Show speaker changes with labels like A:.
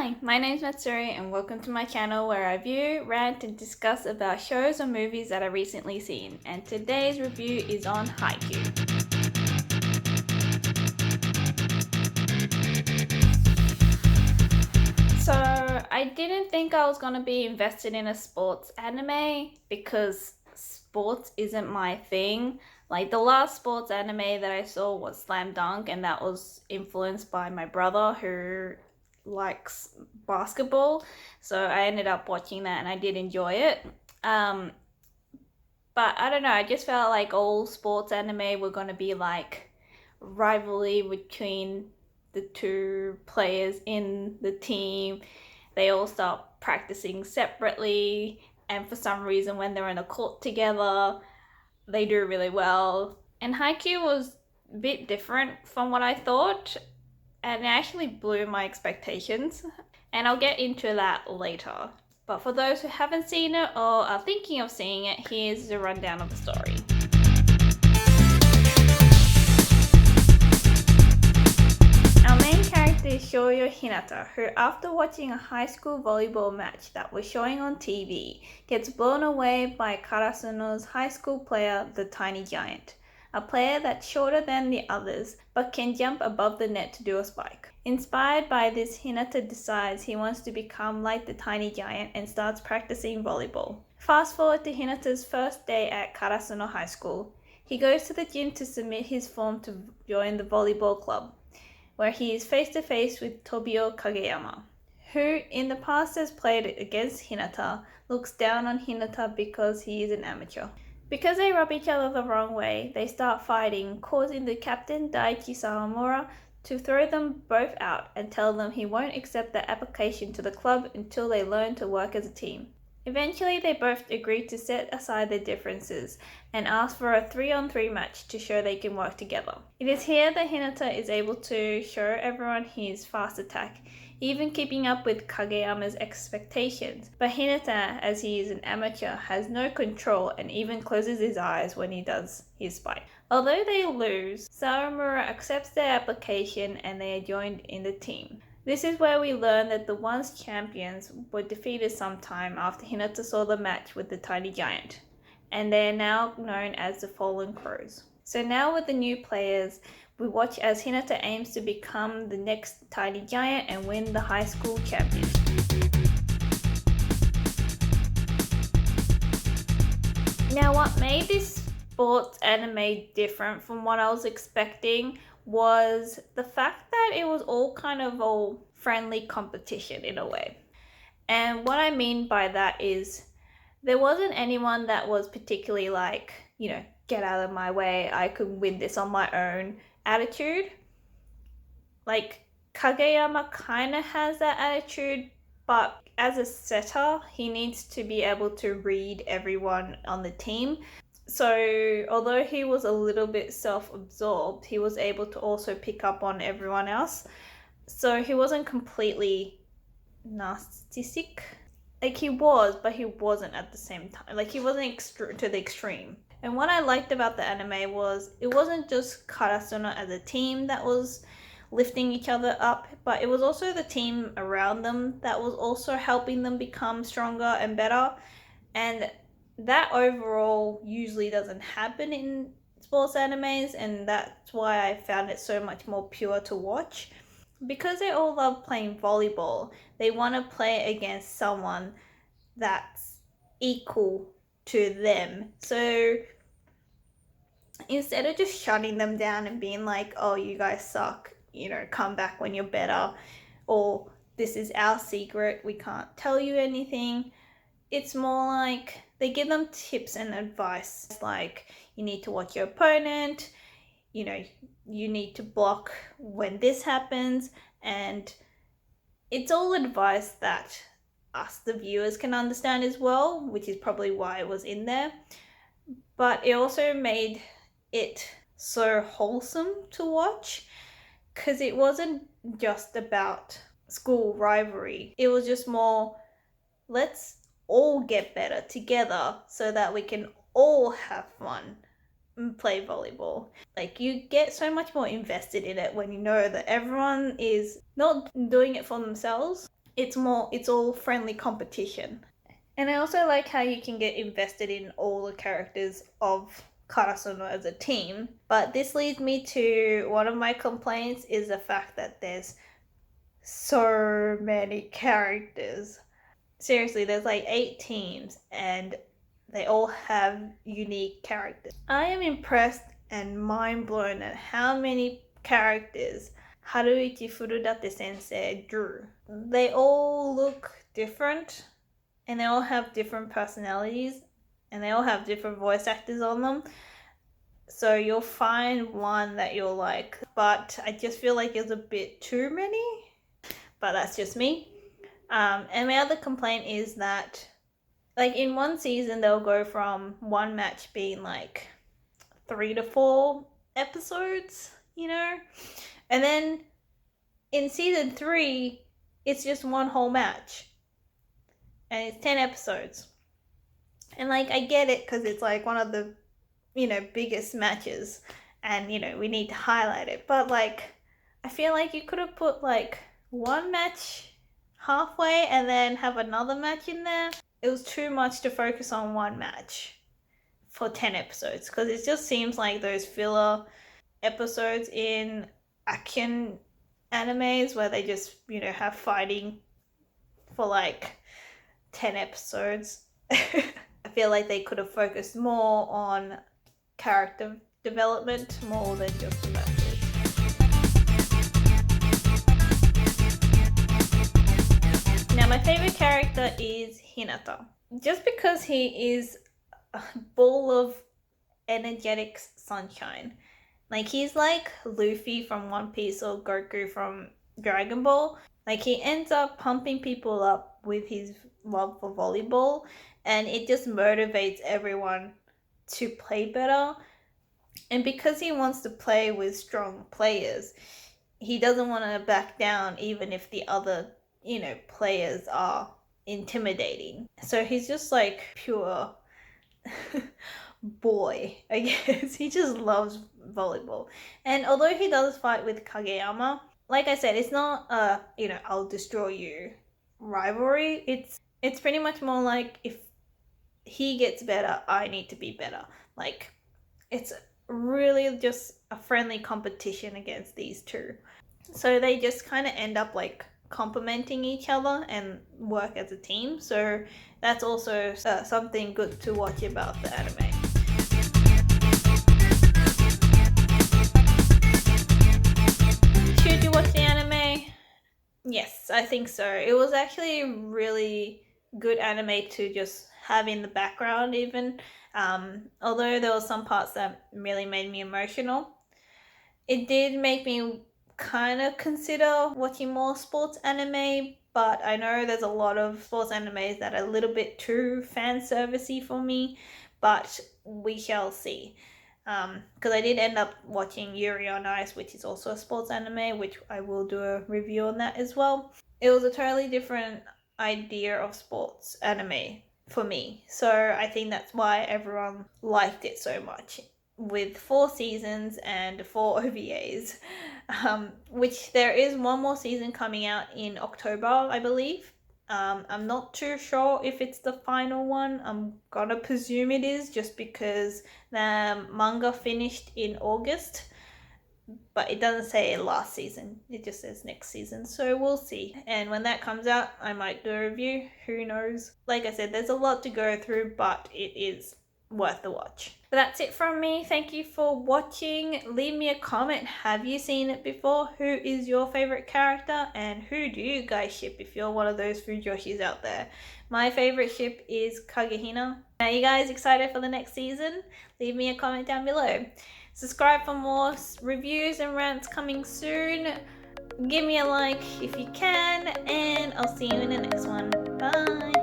A: Hi, my name is Matsuri and welcome to my channel where I view, rant and discuss about shows or movies that I've recently seen, and today's review is on Haikyuu. So I didn't think I was going to be invested in a sports anime because sports isn't my thing. Like the last sports anime that I saw was Slam Dunk, and that was influenced by my brother who likes basketball. So I ended up watching that and I did enjoy it. Um, but I don't know, I just felt like all sports anime were going to be like rivalry between the two players in the team. They all start practicing separately, and for some reason, when they're in a court together, they do really well. And Haikyuu was a bit different from what I thought, and it actually blew my expectations. And I'll get into that later. But for those who haven't seen it or are thinking of seeing it, here's the rundown of the story. Our main character is Shoujo Hinata, who after watching a high school volleyball match that was showing on TV, gets blown away by Karasuno's high school player, the Tiny Giant. A player that's shorter than the others, but can jump above the net to do a spike. Inspired by this, Hinata decides he wants to become like the Tiny Giant and starts practicing volleyball. Fast forward to Hinata's first day at Karasuno High School. He goes to the gym to submit his form to join the volleyball club, where he is face to face with Tobio Kageyama, who in the past has played against Hinata, looks down on Hinata because he is an amateur. Because they rub each other the wrong way, they start fighting, causing the captain Daichi Sawamura to throw them both out and tell them he won't accept their application to the club until they learn to work as a team. Eventually, they both agree to set aside their differences and ask for a 3-on-3 match to show they can work together. It is here that Hinata is able to show everyone his fast attack, even keeping up with Kageyama's expectations. But Hinata, as he is an amateur, has no control and even closes his eyes when he does his spike. Although they lose, Sawamura accepts their application and they are joined in the team. This is where we learn that the once champions were defeated sometime after Hinata saw the match with the Tiny Giant, and they are now known as the Fallen Crows. So now with the new players, we watch as Hinata aims to become the next Tiny Giant and win the high school championship. Now what made this sports anime different from what I was expecting was the fact that it was all kind of all friendly competition in a way. And what I mean by that is there wasn't anyone that was particularly like, get out of my way, I could win this on my own attitude. Like Kageyama kind of has that attitude, but as a setter, he needs to be able to read everyone on the team. So although he was a little bit self-absorbed, he was able to also pick up on everyone else. So he wasn't completely narcissistic. Like he was, but he wasn't at the same time. Like he wasn't to the extreme. And what I liked about the anime was it wasn't just Karasuno as a team that was lifting each other up, but it was also the team around them that was also helping them become stronger and better. And that overall usually doesn't happen in sports animes, and that's why I found it so much more pure to watch. Because they all love playing volleyball, they want to play against someone that's equal to them. So instead of just shutting them down and being like, oh, you guys suck, come back when you're better, or this is our secret, we can't tell you anything, it's more like they give them tips and advice, like you need to watch your opponent, you need to block when this happens, and it's all advice that us, the viewers, can understand as well, which is probably why it was in there. But it also made it so wholesome to watch, because it wasn't just about school rivalry. It was just more, let's all get better together so that we can all have fun and play volleyball. Like you get so much more invested in it when you know that everyone is not doing it for themselves. it's all friendly competition. And I also like how you can get invested in all the characters of Karasuno as a team. But this leads me to one of my complaints is the fact that there's so many characters. Seriously, there's like 8 teams and they all have unique characters. I am impressed and mind blown at how many characters Haruichi Furudate sensei drew. They all look different and they all have different personalities and they all have different voice actors on them. So you'll find one that you'll like, but I just feel like it's a bit too many. But that's just me. And my other complaint is that, like, in one season, they'll go from one match being like 3 to 4 episodes, you know? And then in season 3, it's just one whole match. And it's 10 episodes. And, like, I get it because it's, like, one of the, biggest matches. And, we need to highlight it. But, like, I feel like you could have put, like, one match halfway and then have another match in there. It was too much to focus on one match for 10 episodes because it just seems like those filler episodes in action animes where they just, have fighting for like 10 episodes. I feel like they could have focused more on character development more than just the matches. Now, my favorite character is Hinata. Just because he is a ball of energetic sunshine. Like, he's like Luffy from One Piece or Goku from Dragon Ball. Like, he ends up pumping people up with his love for volleyball, and it just motivates everyone to play better. And because he wants to play with strong players, he doesn't want to back down even if the other, players are intimidating. So he's just like pure boy, I guess. He just loves volleyball. And although he does fight with Kageyama, like I said, it's not a, I'll destroy you rivalry. It's pretty much more like if he gets better, I need to be better. Like, it's really just a friendly competition against these two. So they just kind of end up like complementing each other and work as a team. So that's also something good to watch about the anime. Should you watch the anime? Yes, I think so. It was actually a really good anime to just have in the background even. Although there were some parts that really made me emotional. It did make me kind of consider watching more sports anime, but I know there's a lot of sports animes that are a little bit too fan servicey for me, but we shall see. Because I did end up watching Yuri on Ice, which is also a sports anime, which I will do a review on that as well. It was a totally different idea of sports anime for me, so I think that's why everyone liked it so much. With 4 seasons and 4 OVAs, which there is one more season coming out in October, I believe. I'm not too sure if it's the final one. I'm gonna presume it is just because the manga finished in August, but it doesn't say last season, it just says next season, so we'll see. And when that comes out, I might do a review, who knows. Like I said, there's a lot to go through, but it is worth the watch. But that's it from me. Thank you for watching. Leave me a comment. Have you seen it before? Who is your favorite character and who do you guys ship if you're one of those Fujoshis out there? My favorite ship is Kagehina. Are you guys excited for the next season? Leave me a comment down below. Subscribe for more reviews and rants coming soon. Give me a like if you can, and I'll see you in the next one. Bye.